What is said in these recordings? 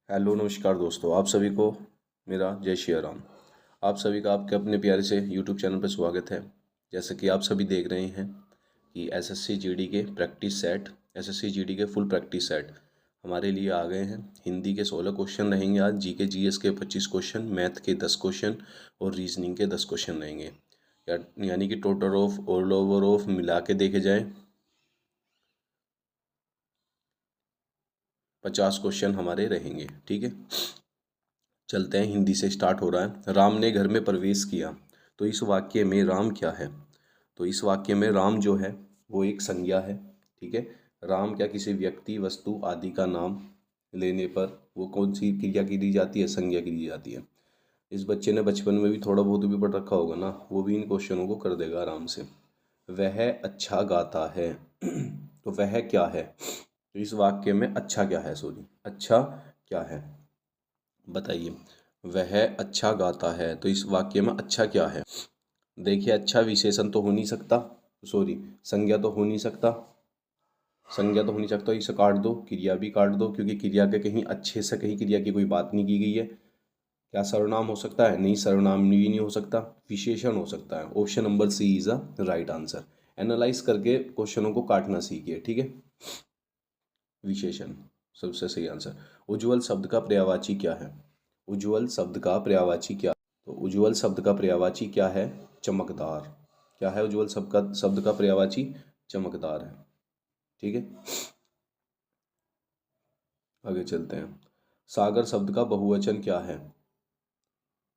Hello नमस्कार दोस्तों, आप सभी को मेरा जय श्री राम। आप सभी का आपके अपने प्यारे से यूट्यूब चैनल पर स्वागत है। जैसे कि आप सभी देख रहे हैं कि एसएससी जीडी के प्रैक्टिस सेट, एसएससी जीडी के फुल प्रैक्टिस सेट हमारे लिए आ गए हैं। हिंदी के 16 क्वेश्चन रहेंगे आज, जीके जीएस के 25 क्वेश्चन, मैथ के 10 क्वेश्चन और रीजनिंग के 10 क्वेश्चन रहेंगे। यानी कि total of all over of मिला के देखे जाए 50 क्वेश्चन हमारे रहेंगे। ठीक है, चलते हैं। हिंदी से स्टार्ट हो रहा है। राम ने घर में प्रवेश किया, तो इस वाक्य में राम क्या है? तो इस वाक्य में राम जो है वो एक संज्ञा है। ठीक है, राम क्या किसी व्यक्ति, वस्तु आदि का नाम लेने पर वो कौन सी क्रिया की दी जाती है? संज्ञा की दी जाती है। इस बच्चे ने बचपन में भी थोड़ा बहुत भी पढ़ रखा होगा ना, वो भी इन क्वेश्चनों को कर देगा आराम से। वह अच्छा गाता है तो वह क्या है? तो इस वाक्य में अच्छा क्या है? सॉरी, अच्छा क्या है बताइए। वह अच्छा गाता है, तो इस वाक्य में अच्छा क्या है? देखिए, अच्छा विशेषण तो हो नहीं सकता, सॉरी संज्ञा तो हो नहीं सकता, संज्ञा तो हो नहीं सकता। इसे काट दो, क्रिया भी काट दो, क्योंकि क्रिया के कहीं अच्छे से कहीं क्रिया की कोई बात नहीं की गई है। क्या सर्वनाम हो सकता है? नहीं, सर्वनाम भी नहीं हो सकता, विशेषण हो सकता है। Option number C is a right answer. Analyse करके क्वेश्चनों को काटना सीखिए। ठीक है, विशेषण सबसे सही आंसर। उज्ज्वल शब्द का पर्यायवाची क्या है? उज्ज्वल शब्द का पर्यायवाची क्या? तो उज्ज्वल शब्द का पर्यायवाची क्या है? चमकदार। क्या है उज्ज्वल शब्द का पर्यायवाची? चमकदार है। ठीक है, आगे चलते हैं। सागर शब्द का बहुवचन क्या है?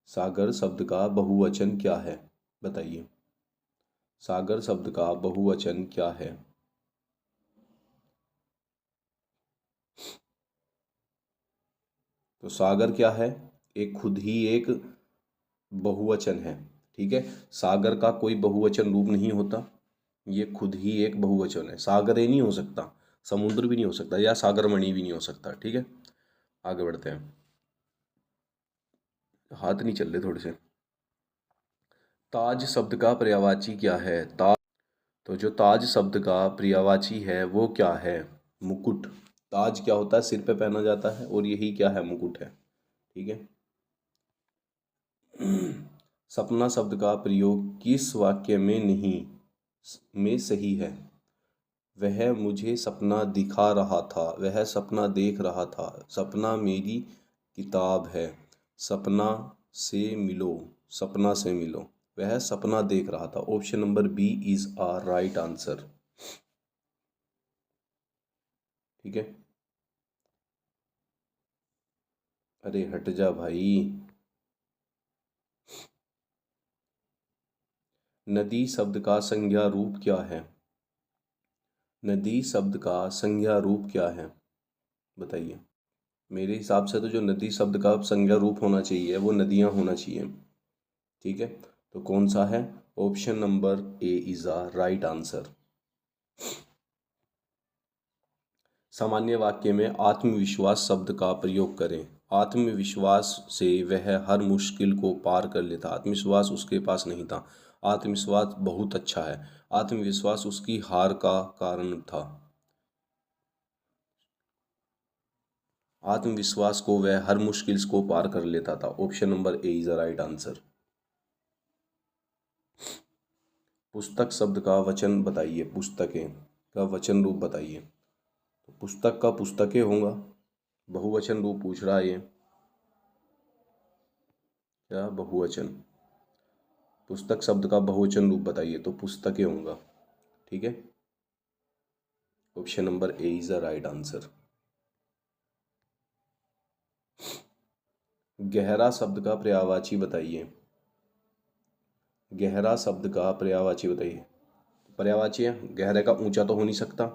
सागर शब्द का बहुवचन क्या है बताइए। सागर शब्द का बहुवचन क्या है? तो सागर क्या है? एक खुद ही एक बहुवचन है। ठीक है, सागर का कोई बहुवचन रूप नहीं होता, ये खुद ही एक बहुवचन है। सागर ही नहीं हो सकता, समुद्र भी नहीं हो सकता, या सागरमणि भी नहीं हो सकता। ठीक है, आगे बढ़ते हैं। हाथ नहीं चल रहे थोड़े से। ताज शब्द का पर्यायवाची क्या है? ताज। तो जो ताज शब्द का पर्यायवाची है वो क्या है? मुकुट। ताज क्या होता है? सिर पे पहना जाता है, और यही क्या है? मुकुट है। ठीक है, सपना शब्द का प्रयोग किस वाक्य में नहीं में सही है? वह मुझे सपना दिखा रहा था, वह सपना देख रहा था, सपना मेरी किताब है, सपना से मिलो, सपना से मिलो, वह सपना देख रहा था। Option number B is a right answer. ठीक है, अरे हट जा भाई। नदी शब्द का संज्ञा रूप क्या है? नदी शब्द का संज्ञा रूप क्या है बताइए। मेरे हिसाब से तो जो नदी शब्द का संज्ञा रूप होना चाहिए वो नदियां होना चाहिए। ठीक है, तो कौन सा है? Option number A is a right answer. सामान्य वाक्य में आत्मविश्वास शब्द का प्रयोग करें। आत्मविश्वास से वह हर मुश्किल को पार कर लेता। आत्मविश्वास उसके पास नहीं था, आत्मविश्वास बहुत अच्छा है, आत्मविश्वास उसकी हार का कारण था। आत्मविश्वास को वह हर मुश्किल को पार कर लेता था। Option number A is the right answer. पुस्तक शब्द का वचन बताइए। पुस्तकें का वचन रूप बताइए। तो पुस्तक का पुस्तकें होगा, बहुवचन रूप पूछ रहा है ये। क्या बहुवचन? पुस्तक शब्द का बहुवचन रूप बताइए, तो पुस्तकें होगा। ठीक है, option number A is the right answer. गहरा शब्द का पर्यायवाची बताइए। गहरा शब्द का पर्यायवाची बताइए। पर्यायवाची है, गहरे का ऊंचा तो हो नहीं सकता,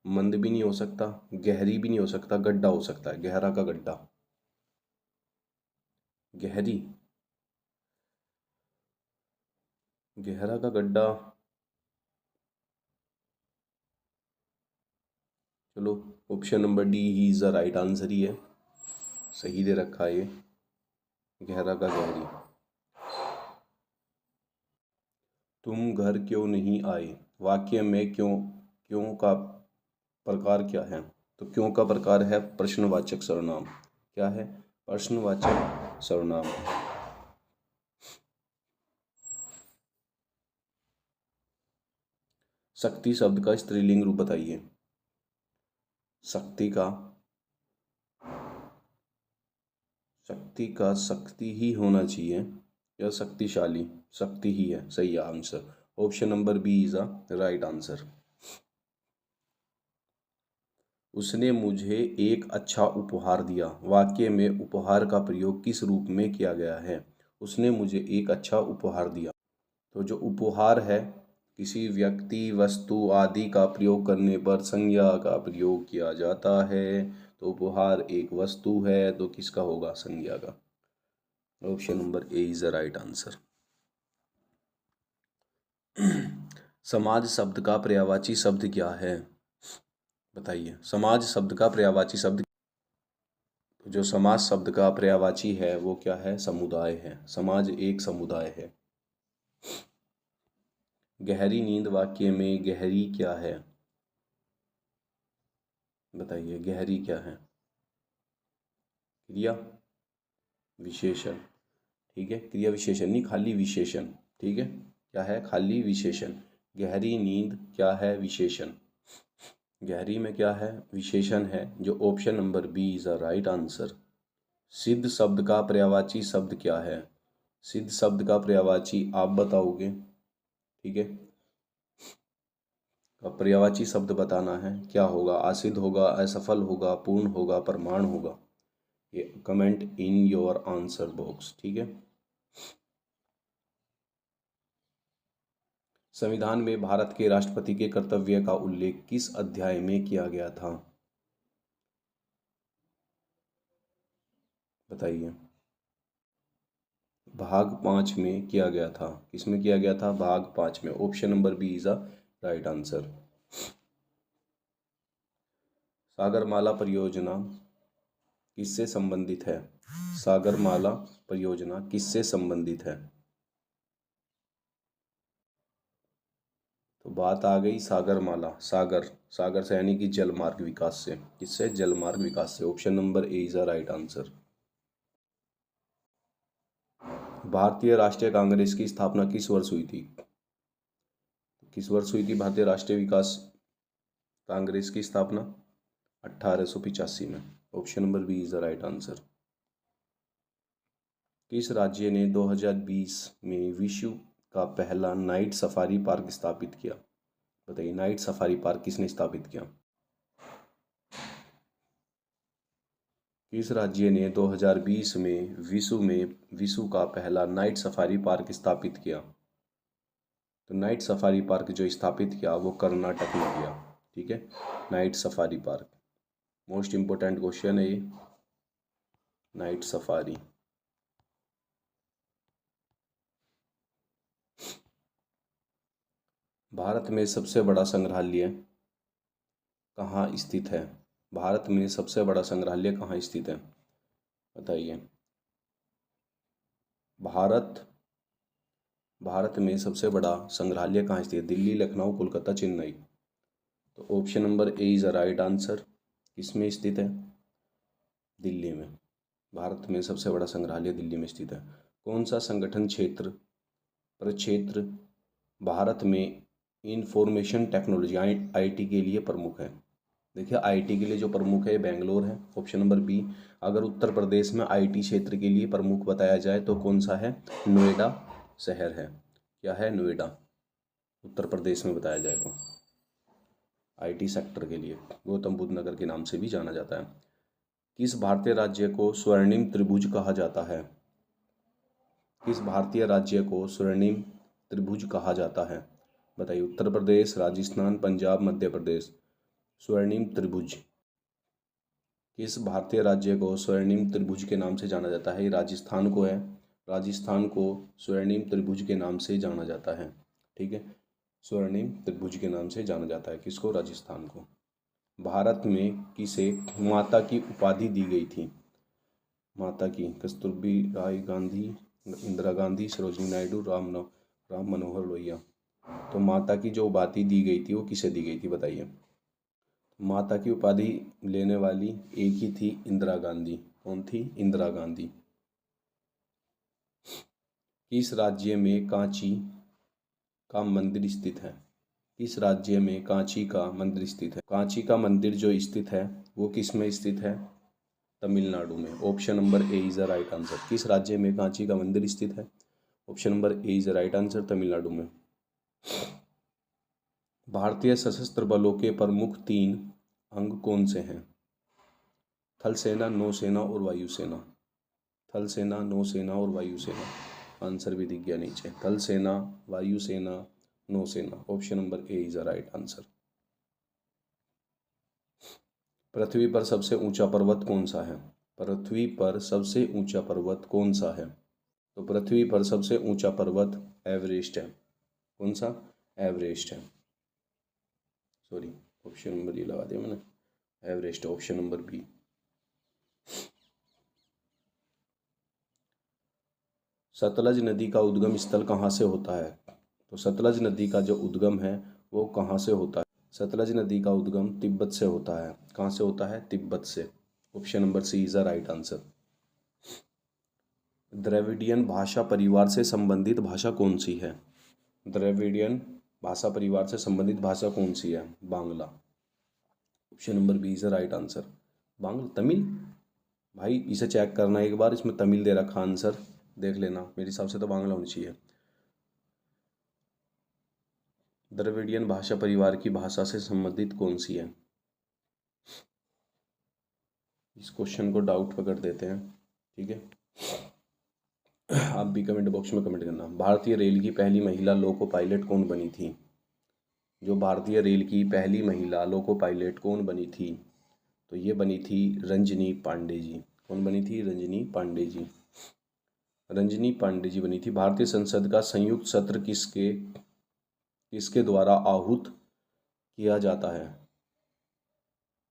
मंद भी नहीं हो सकता, गहरी भी नहीं हो सकता, गड्ढा हो सकता है। गहरा का गड्ढा, गहरी, गहरा का गड्ढा। चलो, ऑप्शन नंबर डी ही इज द राइट आंसर ही है, सही दे रखा है ये, गहरा का गहरी। तुम घर क्यों नहीं आए? वाक्य में क्यों, क्यों का प्रकार क्या है? तो क्यों का प्रकार है प्रश्नवाचक सर्वनाम। क्या है? प्रश्नवाचक सर्वनाम। शक्ति शब्द का स्त्रीलिंग रूप बताइए। शक्ति का शक्ति ही होना चाहिए या शक्तिशाली? शक्ति ही है सही answer. Option number B is a right answer. उसने मुझे एक अच्छा उपहार दिया। वाक्य में उपहार का प्रयोग किस रूप में किया गया है? उसने मुझे एक अच्छा उपहार दिया। तो जो उपहार है किसी व्यक्ति वस्तु आदि का प्रयोग करने पर संज्ञा का प्रयोग किया जाता है। तो उपहार एक वस्तु है तो किसका होगा? संज्ञा का। Option number A is the right answer. समाज शब्द का पर्यायवाची शब्द क्या है? बताइए। समाज शब्द का पर्यायवाची शब्द, जो समाज शब्द का पर्यायवाची है वो क्या है? समुदाय है। समाज एक समुदाय है। गहरी नींद वाक्य में गहरी क्या है? बताइए गहरी क्या है? क्रिया विशेषण। ठीक है, क्रिया विशेषण नहीं, खाली विशेषण। ठीक है, क्या है? खाली विशेषण। गहरी नींद क्या है? विशेषण। गहरी में क्या है? विशेषण है, जो option number B is a right answer. सिद्ध शब्द का पर्यायवाची शब्द क्या है? सिद्ध शब्द का पर्यायवाची आप बताओगे। ठीक है, अब पर्यायवाची शब्द बताना है, क्या होगा? असिद्ध होगा, असफल होगा, पूर्ण होगा, प्रमाण होगा? ये comment in your answer box. ठीक है। संविधान में भारत के राष्ट्रपति के कर्तव्य का उल्लेख किस अध्याय में किया गया था? बताइए। भाग 5 में किया गया था। किसमें किया गया था? भाग 5 में। Option number B is a right answer. Sagarmala परियोजना किससे संबंधित है? सागरमाला परियोजना किससे संबंधित है? तो बात आ गई सागरमाला, सागर से यानी कि जलमार्ग विकास से। किससे? जलमार्ग विकास से। Option number A is a right answer. भारतीय राष्ट्रीय कांग्रेस की स्थापना किस वर्ष हुई थी? किस वर्ष हुई थी भारतीय राष्ट्रीय विकास कांग्रेस की स्थापना? 1885 में। Option number B is the right answer. किस राज्य ने 2020 में विश्व का पहला नाइट सफारी पार्क स्थापित किया? बताइए, नाइट सफारी पार्क किसने स्थापित किया? किस राज्य ने 2020 में विश्व का पहला नाइट सफारी पार्क स्थापित किया? तो नाइट सफारी पार्क जो स्थापित किया वो कर्नाटक में किया। ठीक है, night safari park. Most important question है ये, नाइट सफारी। भारत में सबसे बड़ा संग्रहालय कहाँ स्थित है? भारत में सबसे बड़ा संग्रहालय कहाँ स्थित है? बताइए। भारत में सबसे बड़ा संग्रहालय कहाँ स्थित है? दिल्ली, लखनऊ, कोलकाता, चेन्नई? तो option number A is a right answer. किसमें स्थित है? दिल्ली में। भारत में सबसे बड़ा संग्रहालय दिल्ली में स्थित है। कौन सा संगठन प्रक्षेत्र भारत में इंफॉर्मेशन टेक्नोलॉजी आईटी के लिए प्रमुख है? देखिए, आईटी के लिए जो प्रमुख है बेंगलोर है। Option number B. अगर उत्तर प्रदेश में आईटी क्षेत्र के लिए प्रमुख बताया जाए तो कौन सा है? नोएडा शहर है। क्या है? नोएडा। उत्तर प्रदेश में बताया जाए तो आईटी सेक्टर के लिए गौतम बुद्ध नगर के नाम से भी जाना जाता है। किस भारतीय राज्य को स्वर्णिम त्रिभुज कहा जाता है? किस भारतीय राज्य को स्वर्णिम त्रिभुज कहा जाता है? बताइए। उत्तर प्रदेश, राजस्थान, पंजाब, मध्य प्रदेश? स्वर्णिम त्रिभुज। किस भारतीय राज्य को स्वर्णिम त्रिभुज के नाम से जाना जाता है? ये राजस्थान को है। राजस्थान को स्वर्णिम त्रिभुज के नाम से जाना जाता है। ठीक है, स्वर्णिम त्रिभुज के नाम से जाना जाता है। किसको? राजस्थान को। भारत में किसे माता की उपाधि दी गई थी? माता की कस्तूरबा राय गांधी, इंदिरा गांधी, सरोजिनी नायडू, राम मनोहर लोहिया? तो माता की जो उपाधि दी गई थी वो किसे दी गई थी? बताइए। माता की उपाधि लेने वाली एक ही थी, इंदिरा गांधी। कौन थी? इंदिरा गांधी। किस राज्य में कांची का मंदिर स्थित है? किस राज्य में कांची का मंदिर स्थित है? कांची का मंदिर जो स्थित है वो किस में स्थित है? तमिलनाडु में। Option number A is the right answer. किस राज्य में कांची का मंदिर स्थित है? Option number A is the right answer, Tamil Nadu में। भारतीय सशस्त्र बलों के प्रमुख 3 अंग कौन से हैं? थल सेना, नौसेना और वायुसेना। थल सेना, नौसेना और वायुसेना। आंसर भी दिख गया नीचे। थल सेना, वायुसेना, नौसेना। Option number A is the right answer. पृथ्वी पर सबसे ऊंचा पर्वत कौन सा है? पृथ्वी पर सबसे ऊंचा पर्वत कौन सा है? तो पृथ्वी पर सबसे ऊंचा पर्वत एवरेस्ट है। कौन सा? एवरेस्ट है। सॉरी, ऑप्शन नंबर ये लगा दिया मैंने, Everest. Option number B. Sutlej नदी का उद्गम स्थल कहाँ से होता है? तो सतलज नदी का जो उद्गम है वो कहाँ से होता है? सतलज नदी का उद्गम तिब्बत से होता है। कहाँ से होता है? तिब्बत से। Option number C is the right answer. Dravidian भाषा परिवार से संबंधित भाषा कौन सी है? द्रविडियन भाषा परिवार से संबंधित भाषा कौन सी है? Bangla. Option number B is the right answer. Bangla, Tamil. भाई इसे चेक करना एक बार, इसमें तमिल दे रखा आंसर, देख लेना। मेरे हिसाब से तो बांग्ला होनी चाहिए। द्रविडियन भाषा परिवार की भाषा से संबंधित कौन सी है? इस क्वेश्चन को डाउट पे कर देते हैं, ठीक है। आप भी कमेंट बॉक्स में कमेंट करना। भारतीय रेल की पहली महिला लोको पायलट कौन बनी थी? जो भारतीय रेल की पहली महिला लोको पायलट कौन बनी थी? तो ये बनी थी रंजनी पांडे जी। कौन बनी थी? रंजनी पांडे जी। रंजनी पांडे जी बनी थी। भारतीय संसद का संयुक्त सत्र किसके किसके द्वारा आहूत किया जाता है?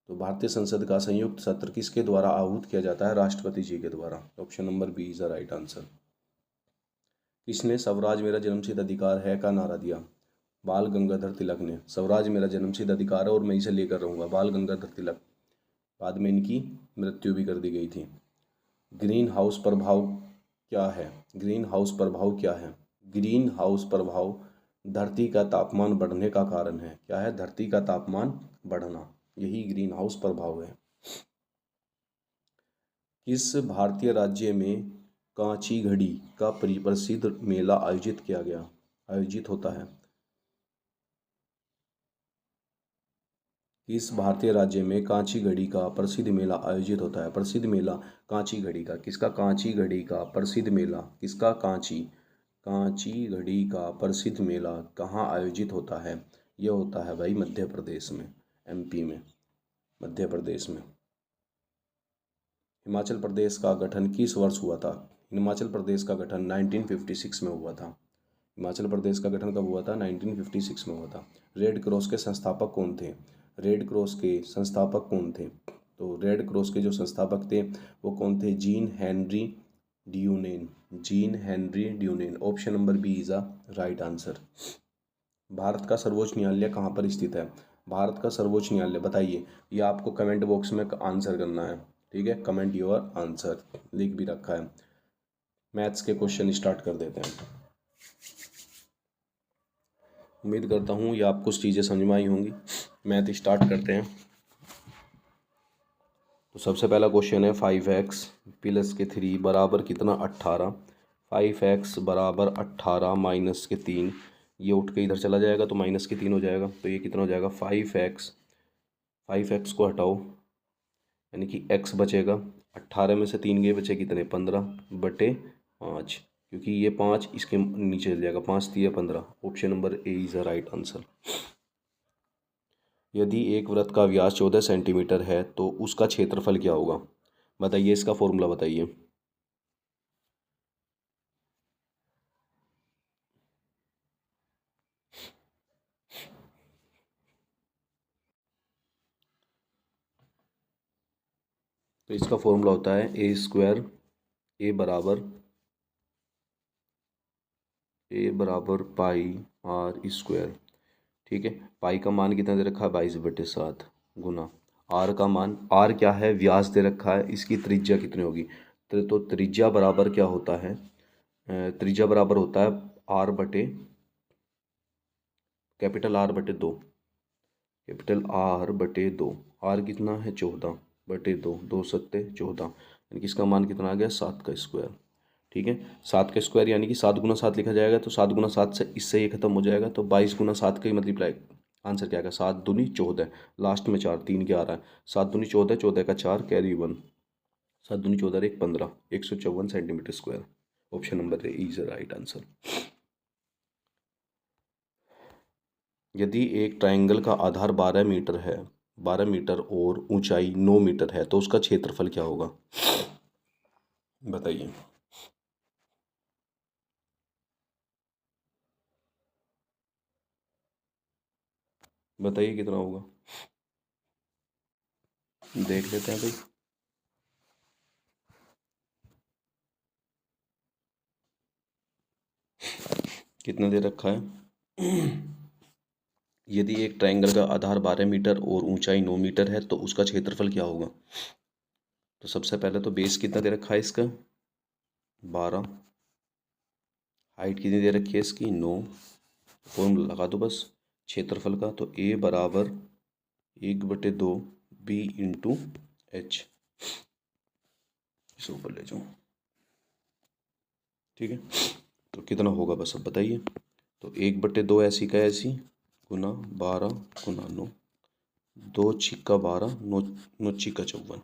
तो भारतीय संसद का संयुक्त सत्र किसके द्वारा आहूत किया जाता है? राष्ट्रपति जी के द्वारा। Option number B is the right answer. किसने स्वराज मेरा जन्मसिद्ध अधिकार है का नारा दिया? बाल गंगाधर तिलक ने। स्वराज मेरा जन्मसिद्ध अधिकार है और मैं इसे लेकर रहूंगा, बाल गंगाधर तिलक। बाद में इनकी मृत्यु भी कर दी गई थी। ग्रीन हाउस प्रभाव क्या है? ग्रीन हाउस प्रभाव क्या है? ग्रीन हाउस प्रभाव धरती का तापमान बढ़ने का कारण है। क्या है? धरती का तापमान बढ़ना, यही ग्रीन हाउस प्रभाव है। किस भारतीय राज्य में कांची घड़ी का प्रसिद्ध मेला आयोजित होता है? किस भारतीय राज्य में कांची घड़ी का प्रसिद्ध मेला आयोजित होता है? प्रसिद्ध मेला कांची घड़ी का। किसका? कांची घड़ी का प्रसिद्ध मेला किसका? कांची घड़ी का प्रसिद्ध मेला कहाँ आयोजित होता है? ये होता है भाई मध्य प्रदेश में, एमपी में, मध्य प्रदेश में। हिमाचल प्रदेश का गठन किस वर्ष हुआ था? हिमाचल प्रदेश का गठन 1956 में हुआ था। हिमाचल प्रदेश का गठन कब हुआ था? 1956 में हुआ था। रेड क्रॉस के संस्थापक कौन थे? रेड क्रॉस के संस्थापक कौन थे? तो रेड क्रॉस के जो संस्थापक थे वो कौन थे? Jean Henri Dunant. Jean Henri Dunant. Option number B is the right answer. Bharat का सर्वोच्च न्यायालय कहाँ पर स्थित है? भारत का सर्वोच्च न्यायालय बताइए। ये आपको कमेंट बॉक्स में आंसर करना है, ठीक है। कमेंट योर आंसर लिख भी रखा है। मैथ्स के क्वेश्चन स्टार्ट कर देते हैं। उम्मीद करता हूँ ये आपको कुछ चीज़ें समझ में आई होंगी। मैथ स्टार्ट करते हैं। तो सबसे पहला क्वेश्चन है 5x प्लस के 3 बराबर कितना? 18। 5x बराबर 18 माइनस के 3, ये उठ के इधर चला जाएगा तो माइनस के 3 हो जाएगा। तो ये कितना हो जाएगा? 5x को हटाओ, यानी कि x बचेगा। 18 में से 3 गए, बचे कितने? 15/5, क्योंकि ये 5 इसके नीचे चल जाएगा। 5 3 15। Option number A is the right answer. यदि एक वृत्त का व्यास 14 सेंटीमीटर है तो उसका क्षेत्रफल क्या होगा? बताइए, इसका फॉर्मूला बताइए। तो इसका फॉर्मूला होता है ए बराबर पाई आर स्क्वायर, ठीक है। पाई का मान कितना दे रखा है? 22/7। गुना आर का मान, आर क्या है, व्यास दे रखा है, इसकी त्रिज्या कितनी होगी। तो त्रिज्या बराबर क्या होता है, त्रिज्या बराबर होता है आर बटे कैपिटल आर बटे दो, कैपिटल आर बटे दो। आर कितना है 14 बटे दो, 2 × 7 = 14, यानी कि इसका मान कितना आ गया 7 का स्क्वायर। ठीक है, 7 का स्क्वायर यानी कि 7 × 7 लिखा जाएगा, तो 7 × 7 से इससे ये खत्म हो जाएगा, तो 22 × 7 का ही मल्टीप्लाई। आंसर क्या आएगा 7 दूनी 14, लास्ट में 4 3 के आ रहा है, 7 दूनी 14, 14 का 4 कैरी 1, 7 दूनी 14 1 15, 154 centimetre square. Option number A is right answer. यदि एक ट्रायंगल का आधार 12 मीटर है, 12 मीटर और ऊंचाई 9 मीटर है, तो उसका क्षेत्रफल क्या होगा, बताइए। बताइए कितना होगा, देख लेते हैं भाई। कितना दे रखा है। यदि एक ट्रायंगल का आधार 12 मीटर और ऊंचाई 9 मीटर है, तो उसका क्षेत्रफल क्या होगा। तो सबसे पहले तो बेस कितना दे रखा है इसका 12, हाइट कितनी दे रखी है इसकी 9, फॉर्मूला लगा दो बस क्षेत्रफल का, तो ए बराबर 1/2 बी इंटू एच, इसे ऊपर ले जाओ। ठीक है, तो कितना होगा बस अब बताइए। तो 1/2 ऐसी का ऐसी गुना 12 गुना 9, 2 छिक्का 12, 9 छिक्का 54,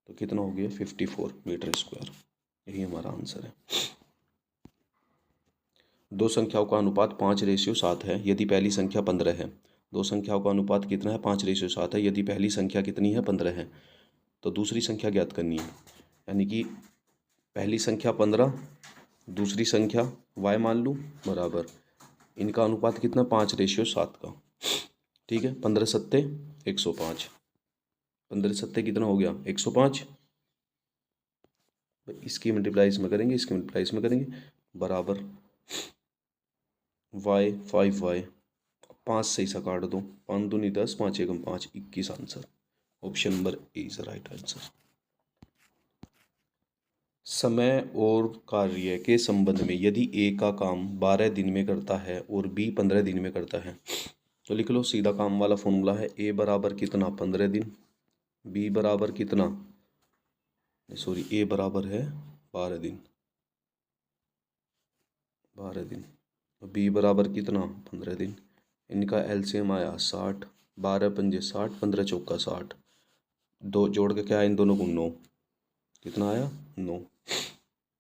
तो कितना हो गया 54 मीटर स्क्वायर। यही हमारा आंसर है। दो संख्याओं का अनुपात 5:7 है, यदि पहली संख्या 15 है। दो संख्याओं का अनुपात कितना है 5:7 है, यदि पहली संख्या कितनी है 15 है, तो दूसरी संख्या ज्ञात करनी है। यानी कि पहली संख्या 15, दूसरी संख्या y मान लूँ बराबर, इनका अनुपात कितना 5:7 का। ठीक है, 15 सत्ते 105, 15 सत्ते कितना हो गया 105, इसकी मल्टीप्लाई इसमें करेंगे, इसकी मल्टीप्लाई इसमें करेंगे, बराबर y 5y, 5 से इसे काट दो, 5 दूनी 10, 5 एकम 5, 21 answer. Option number A is right answer. समय और कार्य के संबंध में यदि ए का काम 12 दिन में करता है और बी 15 दिन में करता है, तो लिख लो सीधा काम वाला फॉर्मूला है, ए बराबर कितना 15 दिन, बी बराबर कितना, सॉरी ए बराबर है 12 दिन, 12 दिन, बी बराबर कितना 15 दिन, इनका एलसीएम आया 60, 12 पंजे 60, 15 चौका 60, दो जोड़ के क्या है इन दोनों को 9, कितना आया 9।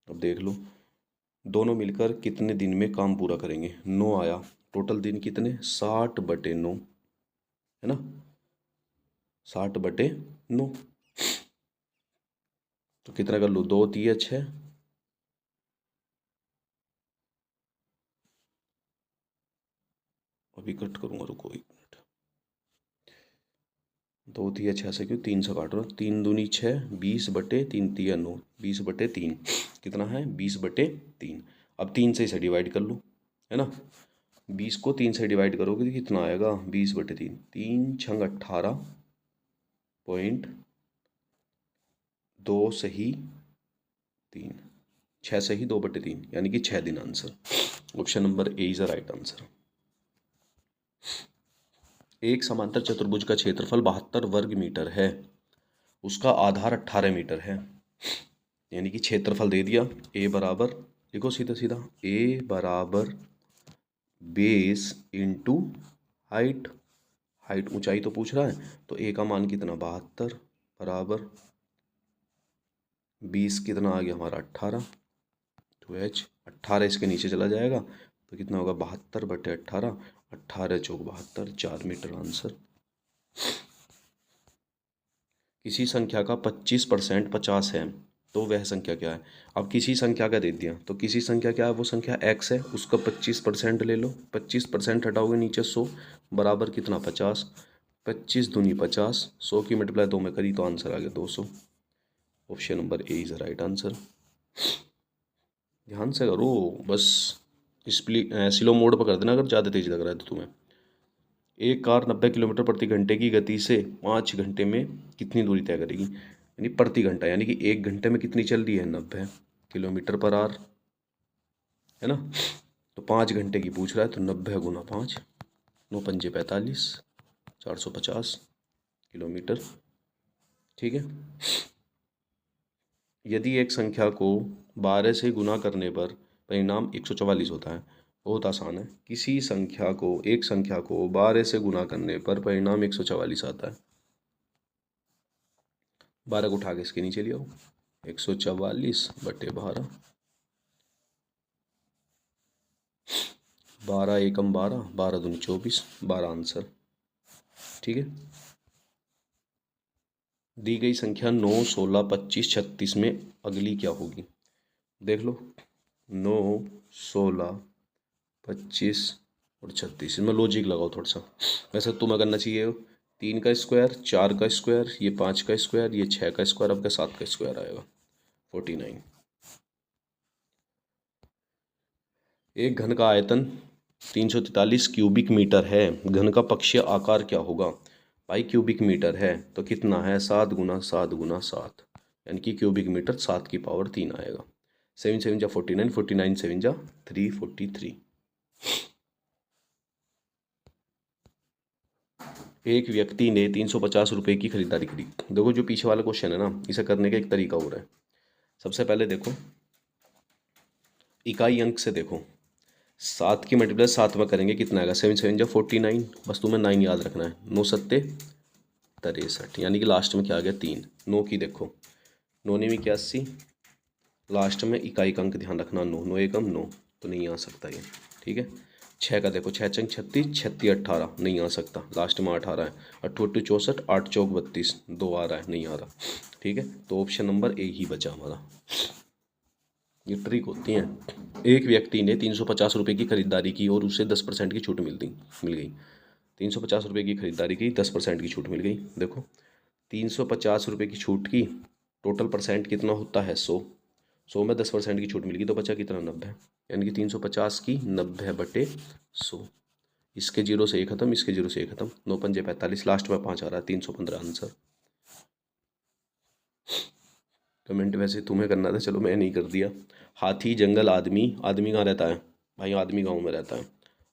अब देख लो दोनों मिलकर कितने दिन में काम पूरा करेंगे, 9 आया, टोटल दिन कितने 60/9, है ना, 60/9, तो कितना कर लो 2 3 6, अभी कट करूँगा रुको 1 मिनट, 2 3 6 से क्यों 3 से काट रहा हूँ, 3 दूनी 6, 20/3 3 9, 20/3 कितना है 20/3। अब 3 से इसे डिवाइड कर लो, है ना, 20 को 3 से डिवाइड करोगे तो कितना आएगा 20/3, 3 छंग 18.2 सही 3, 6 सही 2/3, यानी कि 6 दिन answer. Option number A is the right answer. एक समांतर चतुर्भुज का क्षेत्रफल 72 वर्ग मीटर है, उसका आधार 18 मीटर है, यानी कि क्षेत्रफल दे दिया, ए बराबर देखो सीधा सीधा ए बराबर बेस इंटू हाइट, हाइट ऊंचाई तो पूछ रहा है, तो ए का मान कितना 72 बराबर 20 कितना आ गया हमारा 18, तो एच 18 इसके नीचे चला जाएगा, तो कितना होगा 72/18, 18 चौक 72, 4 मीटर आंसर। किसी संख्या का 25% 50 है, तो वह संख्या क्या है। अब किसी संख्या का दे दिया, तो किसी संख्या क्या है, वो संख्या x है, उसका 25% ले लो, 25% हटाओगे नीचे 100 बराबर कितना 50, 25 दूनी 50, 100 की मल्टीप्लाई 2 में करी तो आंसर आ गया 200। Option number A is right answer. ध्यान से करो बस, स्प्लिट स्लो मोड पर कर देना अगर ज़्यादा तेज लग रहा है तो तुम्हें। एक कार 90 किलोमीटर प्रति घंटे की गति से 5 घंटे में कितनी दूरी तय करेगी, यानी प्रति घंटा, यानी कि 1 घंटे में कितनी चल रही है, 90 किलोमीटर पर आवर, है ना। तो 5 घंटे की पूछ रहा है, तो 90 गुना 5, 9 पंजे 45, 450 किलोमीटर। ठीक है। यदि एक संख्या को 12 से गुना करने पर परिणाम 144 होता है, बहुत आसान है। किसी संख्या को, एक संख्या को 12 से गुना करने पर परिणाम 144 आता है। 12 को उठा के इसके नीचे ले आओ, 144/12, 12 एकम 12, 12 दूनी 24, 12 आंसर। ठीक है। दी गई संख्या 9, 16, 25, 36 में अगली क्या होगी, देख लो। 9, 16, 25 और 36 में लॉजिक लगाओ थोड़ा सा। वैसे तुम्हें करना चाहिए 3 का स्क्वायर, 4 का स्क्वायर, ये 5 का स्क्वायर, ये 6 का स्क्वायर, आपका 7 का स्क्वायर आएगा, 49। एक घन का आयतन 343 क्यूबिक मीटर है, घन का पक्षीय आकार क्या होगा। भाई क्यूबिक मीटर है तो कितना है, 7 गुना 7 गुना 7, यानी कि क्यूबिक मीटर 7 की पावर 3 आएगा। 7 7 जा 49, 49 7 जा 343। एक व्यक्ति ने 350 रुपये की खरीदारी करी। देखो जो पीछे वाला क्वेश्चन है ना, इसे करने का एक तरीका हो रहा है। सबसे पहले देखो इकाई अंक से देखो, 7 की मल्टीप्लाई 7 में करेंगे कितना आएगा, 7 7 जा 49, बस तुम्हें 9 याद रखना है। 9 सत्ते 63, यानी कि लास्ट में क्या आ गया 3। 9 की देखो, 9 ने 81, लास्ट में इकाई का अंक ध्यान रखना 9, 9 एकम 9, तो नहीं आ सकता ये। ठीक है। 6 का देखो, 6 चंग 36, 36 18, नहीं आ सकता, लास्ट में 8 आ रहा है। 8 8 64, 8 चौक 32, 2 आ रहा है, नहीं आ रहा। ठीक है। तो ऑप्शन नंबर ए ही बचा हमारा। ये ट्रिक होती है। एक व्यक्ति ने 350 रुपये की खरीदारी की और उसे 10% की छूट मिल गई। 350 रुपये की खरीदारी की, 10% की छूट मिल गई। देखो 350 रुपये की छूट की, टोटल परसेंट कितना होता है 100, 100 में 10% की छूट मिल गई तो बचा कितना 90, यानी कि 350 की 90/100। इसके जीरो से ये खत्म, इसके जीरो से ये खत्म, 9 पंजे 45, लास्ट में 5 आ रहा है, 315 आंसर। कमेंट वैसे तुम्हें करना था, चलो मैं नहीं कर दिया। हाथी जंगल आदमी, आदमी कहाँ रहता है भाई, आदमी गांव में रहता है।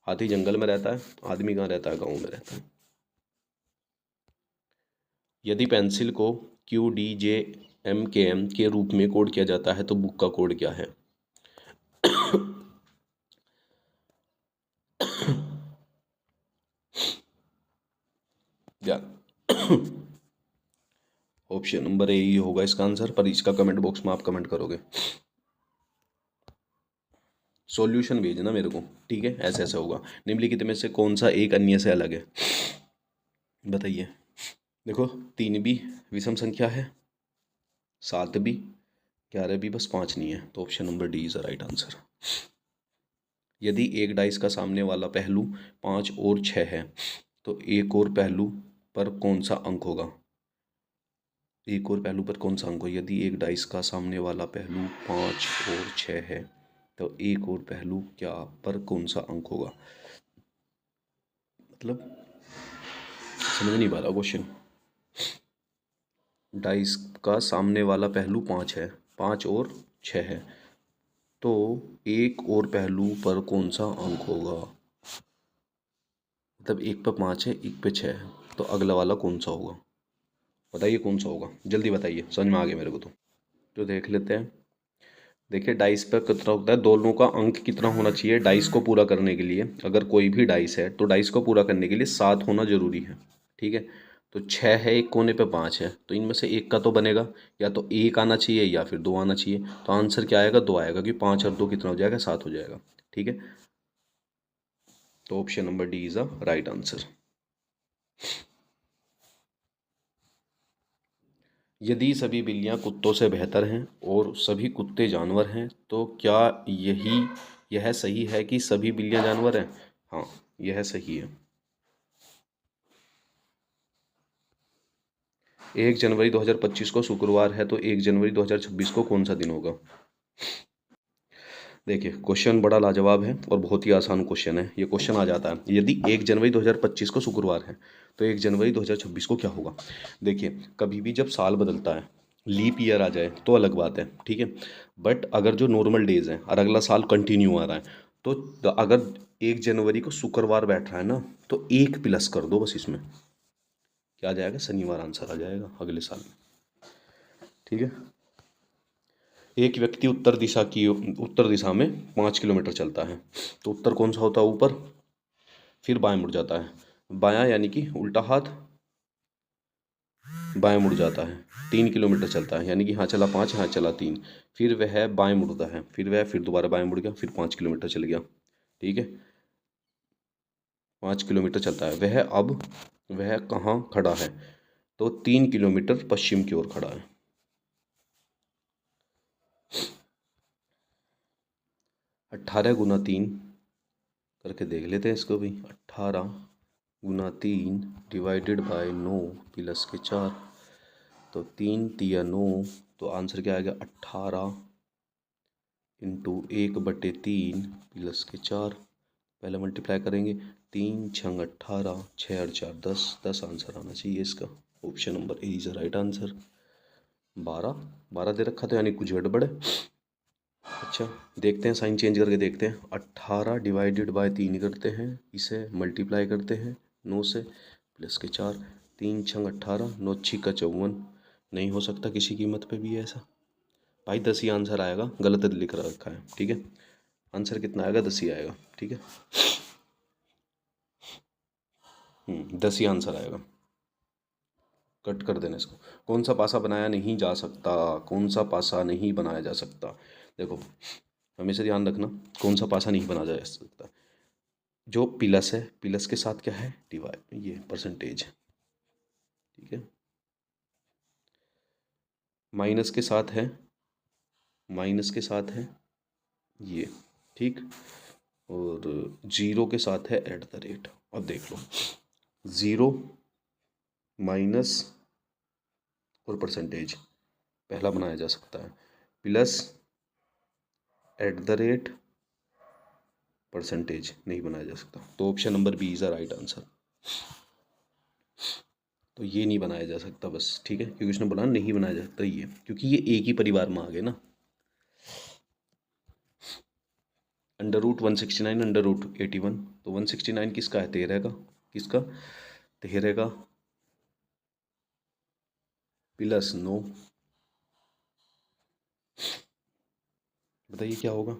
हाथी जंगल में रहता है, आदमी कहाँ रहता है, गांव में रहता है। यदि पेंसिल को QDJMKM के रूप में कोड किया जाता है तो बुक का कोड क्या है। ऑप्शन नंबर ए ही होगा इसका आंसर, पर इसका कमेंट बॉक्स में आप कमेंट करोगे, सॉल्यूशन भेजना मेरे को। ठीक है। ऐसे ऐसे होगा। निम्नलिखित में से कौन सा एक अन्य से अलग है, बताइए। देखो 3 भी विषम संख्या है, 7 भी, 11 भी, बस 5 नहीं है, तो option number D is the right answer. यदि एक डाइस का सामने वाला पहलू 5 और 6 है तो एक और पहलू पर कौन सा अंक होगा। एक और पहलू पर कौन सा अंक हो, यदि एक डाइस का सामने वाला पहलू 5 और 6 है तो एक और पहलू क्या पर कौन सा अंक होगा, मतलब समझ नहीं पा रहा क्वेश्चन। डाइस का सामने वाला पहलू 5 है, 5 और 6 है, तो एक और पहलू पर कौन सा अंक होगा, मतलब एक पे 5 है, एक पे 6 है, तो अगला वाला कौन सा होगा, बताइए कौन सा होगा, जल्दी बताइए, समझ में आ गया मेरे को। तो देख लेते हैं। देखिए डाइस पर कितना होता है, दोनों का अंक कितना होना चाहिए डाइस को पूरा करने के लिए। अगर कोई भी डाइस है तो डाइस को पूरा करने के लिए 7 होना जरूरी है। ठीक है। तो 6 है, एक कोने पे 5 है, तो इनमें से एक का तो बनेगा, या तो 1 आना चाहिए या फिर 2 आना चाहिए। तो आंसर क्या आएगा, 2 आएगा, क्योंकि 5 और 2 कितना हो जाएगा, 7 हो जाएगा। ठीक है। तो option number D is a right answer. यदि सभी बिल्लियां कुत्तों से बेहतर हैं और सभी कुत्ते जानवर हैं तो क्या यह सही है कि सभी बिल्लियां जानवर हैं। हाँ, यह सही है। 1 जनवरी 2025 को शुक्रवार है तो 1 जनवरी 2026 को कौन सा दिन होगा। देखिए क्वेश्चन बड़ा लाजवाब है और बहुत ही आसान क्वेश्चन है। ये क्वेश्चन आ जाता है, यदि 1 जनवरी 2025 को शुक्रवार है तो 1 जनवरी 2026 को क्या होगा। देखिए कभी भी जब साल बदलता है, लीप ईयर आ जाए तो अलग बात है, ठीक है। बट अगर जो नॉर्मल डेज हैं और अगला साल कंटिन्यू आ रहा है तो अगर 1 जनवरी को शुक्रवार बैठ रहा है ना, तो 1 प्लस कर दो बस, इसमें क्या आ जाएगा, शनिवार आंसर आ जाएगा अगले साल में, ठीक है। एक व्यक्ति उत्तर दिशा में 5 किलोमीटर चलता है, तो उत्तर कौन सा होता है, ऊपर, फिर बाएं मुड़ जाता है, बायां यानी कि उल्टा हाथ बाएं मुड़ जाता है, 3 किलोमीटर चलता है, यानी कि यहाँ चला 5, यहाँ चला 3, फिर वह बाएं मुड़ता है, फिर दोबारा बाएं मुड़ गया, फिर 5 किलोमीटर चल गया, ठीक है। 5 किलोमीटर चलता है वह कहाँ खड़ा है, तो 3 किलोमीटर पश्चिम की ओर खड़ा है। 18 गुना 3 करके देख लेते हैं इसको भी। 18 गुना 3 डिवाइडेड बाय 9 प्लस के 4, तो 3 तिया 9, तो आंसर क्या आएगा, 18 इंटू 1/3 प्लस के 4। पहले मल्टीप्लाई करेंगे, 3 छंग 18, 6 और 4 10 आंसर आना चाहिए इसका। Option number A is the right answer. 12 दे रखा था, यानी कुछ गड़बड़ है। अच्छा देखते हैं, साइन चेंज करके देखते हैं। 18 डिवाइडेड बाय 3 करते हैं, इसे मल्टीप्लाई करते हैं 9 से, प्लस के 4, 3 छंग 18, 9 छिक्का 54, नहीं हो सकता किसी कीमत पे भी ऐसा भाई। 10 ही आंसर आएगा, गलत लिख रखा है, ठीक है। आंसर कितना आएगा, 10 ही आएगा, ठीक है। 10 ही आंसर आएगा। कट कर देना इसको। कौन सा पासा बनाया नहीं जा सकता, कौन सा पासा नहीं बनाया जा सकता। देखो हमेशा ध्यान रखना, कौन सा पासा नहीं बनाया जा सकता। जो प्लस है, प्लस के साथ क्या है, डिवाइड, ये परसेंटेज, ठीक है। माइनस के साथ है, माइनस के साथ है ये, ठीक। और जीरो के साथ है एट द रेट। अब देख लो, ज़ीरो, माइनस और परसेंटेज पहला बनाया जा सकता है, plus at the rate percentage नहीं बनाया जा सकता। तो option number B is the right answer. तो ये नहीं बनाया जा सकता बस, ठीक है, क्योंकि उसने बोला नहीं बनाया जा सकता ये, क्योंकि ये एक ही परिवार में आ गए ना। √169 √81, तो 169 किसका है, 13 का, किसका, 13 का, प्लस 9, बताइए क्या होगा।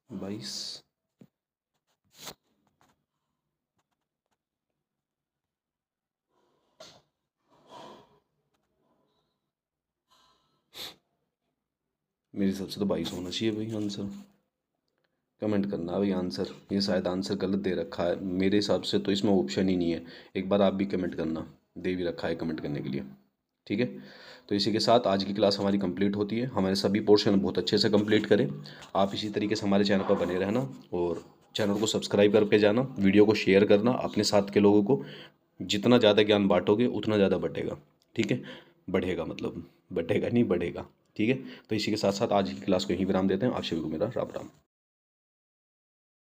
बाईस। मेरे हिसाब से तो 22 होना चाहिए भाई आंसर। कमेंट करना भाई आंसर, ये शायद आंसर गलत दे रखा है मेरे हिसाब से, तो इसमें ऑप्शन ही नहीं है। एक बार आप भी कमेंट करना, दे भी रखा है कमेंट करने के लिए, ठीक है। तो इसी के साथ आज की क्लास हमारी कंप्लीट होती है। हमारे सभी पोर्शन बहुत अच्छे से कंप्लीट करें। आप इसी तरीके से हमारे चैनल पर बने रहना और चैनल को सब्सक्राइब करके जाना, वीडियो को शेयर करना अपने साथ के लोगों को। जितना ज़्यादा ज्ञान बांटोगे उतना ज़्यादा बढ़ेगा, ठीक है, बढ़ेगा, मतलब बढ़ेगा नहीं, बढ़ेगा, ठीक है। तो इसी के साथ साथ आज की क्लास को यहीं विराम देते हैं। आप सभी को मेरा राम राम।